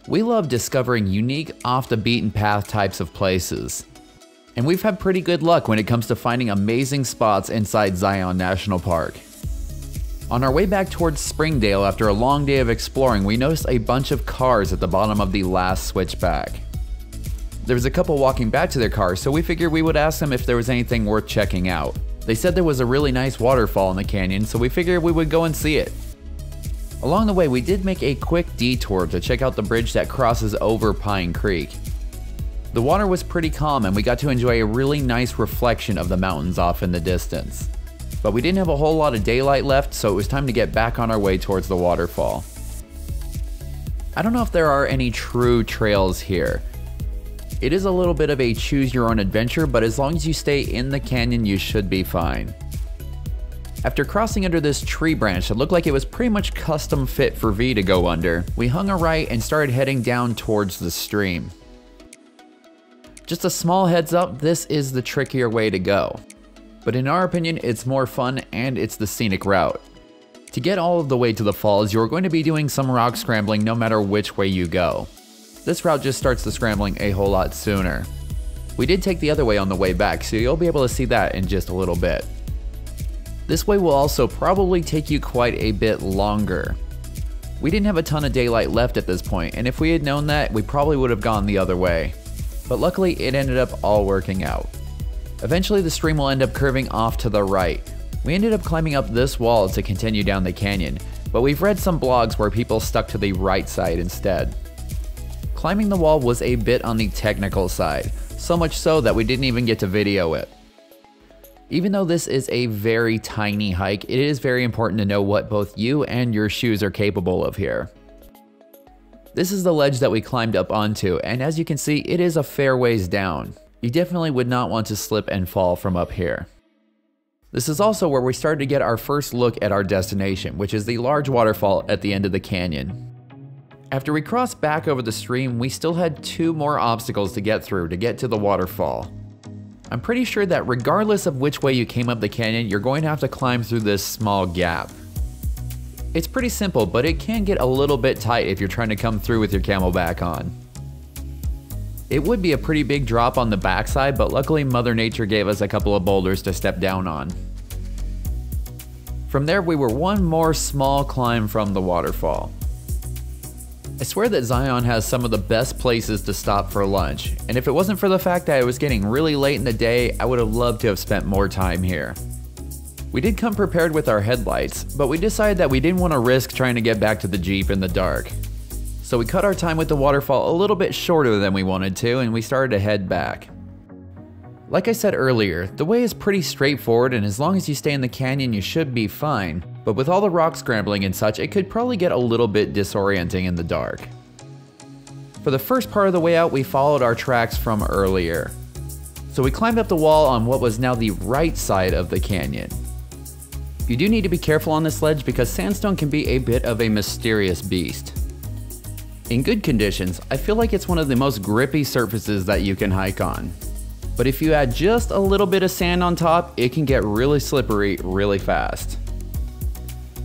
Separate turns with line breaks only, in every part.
We love discovering unique, off the beaten path types of places. And we've had pretty good luck when it comes to finding amazing spots inside Zion National Park. On our way back towards Springdale after a long day of exploring, we noticed a bunch of cars at the bottom of the last switchback. There was a couple walking back to their cars, so we figured we would ask them if there was anything worth checking out. They said there was a really nice waterfall in the canyon, so we figured we would go and see it. Along the way, we did make a quick detour to check out the bridge that crosses over Pine Creek. The water was pretty calm and we got to enjoy a really nice reflection of the mountains off in the distance. But we didn't have a whole lot of daylight left, so it was time to get back on our way towards the waterfall. I don't know if there are any true trails here. It is a little bit of a choose your own adventure, but as long as you stay in the canyon, you should be fine. After crossing under this tree branch that looked like it was pretty much custom fit for V to go under, we hung a right and started heading down towards the stream. Just a small heads up, this is the trickier way to go. But in our opinion, it's more fun and it's the scenic route. To get all of the way to the falls, you're going to be doing some rock scrambling no matter which way you go. This route just starts the scrambling a whole lot sooner. We did take the other way on the way back, so you'll be able to see that in just a little bit. This way will also probably take you quite a bit longer. We didn't have a ton of daylight left at this point, and if we had known that, we probably would have gone the other way. But luckily, it ended up all working out. Eventually, the stream will end up curving off to the right. We ended up climbing up this wall to continue down the canyon, but we've read some blogs where people stuck to the right side instead. Climbing the wall was a bit on the technical side, so much so that we didn't even get to video it. Even though this is a very tiny hike, it is very important to know what both you and your shoes are capable of here. This is the ledge that we climbed up onto, and as you can see, it is a fair ways down. You definitely would not want to slip and fall from up here. This is also where we started to get our first look at our destination, which is the large waterfall at the end of the canyon. After we crossed back over the stream, we still had 2 more obstacles to get through to get to the waterfall. I'm pretty sure that regardless of which way you came up the canyon, you're going to have to climb through this small gap. It's pretty simple, but it can get a little bit tight if you're trying to come through with your camelback on. It would be a pretty big drop on the backside, but luckily Mother Nature gave us a couple of boulders to step down on. From there, we were one more small climb from the waterfall. I swear that Zion has some of the best places to stop for lunch, and if it wasn't for the fact that it was getting really late in the day, I would have loved to have spent more time here. We did come prepared with our headlights, but we decided that we didn't want to risk trying to get back to the Jeep in the dark. So we cut our time with the waterfall a little bit shorter than we wanted to, and we started to head back. Like I said earlier, the way is pretty straightforward, and as long as you stay in the canyon, you should be fine. But with all the rock scrambling and such, it could probably get a little bit disorienting in the dark. For the first part of the way out, we followed our tracks from earlier. So we climbed up the wall on what was now the right side of the canyon. You do need to be careful on this ledge because sandstone can be a bit of a mysterious beast. In good conditions, I feel like it's one of the most grippy surfaces that you can hike on. But if you add just a little bit of sand on top, it can get really slippery really fast.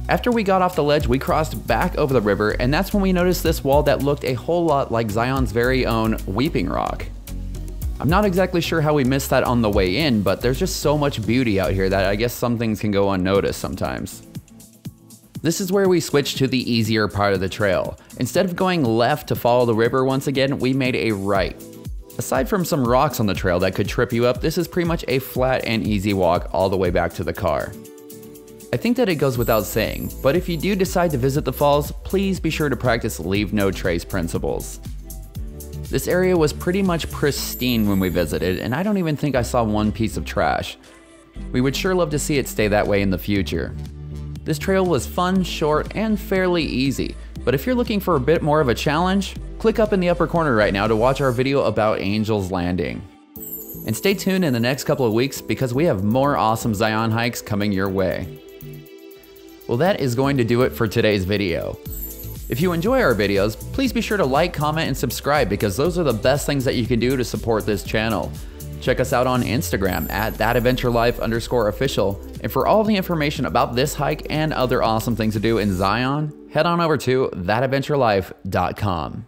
After we got off the ledge, we crossed back over the river, and that's when we noticed this wall that looked a whole lot like Zion's very own Weeping Rock. I'm not exactly sure how we missed that on the way in, but there's just so much beauty out here that I guess some things can go unnoticed sometimes. This is where we switched to the easier part of the trail. Instead of going left to follow the river once again, we made a right. Aside from some rocks on the trail that could trip you up, this is pretty much a flat and easy walk all the way back to the car. I think that it goes without saying, but if you do decide to visit the falls, please be sure to practice leave no trace principles. This area was pretty much pristine when we visited, and I don't even think I saw one piece of trash. We would sure love to see it stay that way in the future. This trail was fun, short, and fairly easy, but if you're looking for a bit more of a challenge, click up in the upper corner right now to watch our video about Angel's Landing. And stay tuned in the next couple of weeks because we have more awesome Zion hikes coming your way. Well, that is going to do it for today's video. If you enjoy our videos, please be sure to like, comment, and subscribe because those are the best things that you can do to support this channel. Check us out on Instagram at thatadventurelife_official, and for all the information about this hike and other awesome things to do in Zion, head on over to thatadventurelife.com.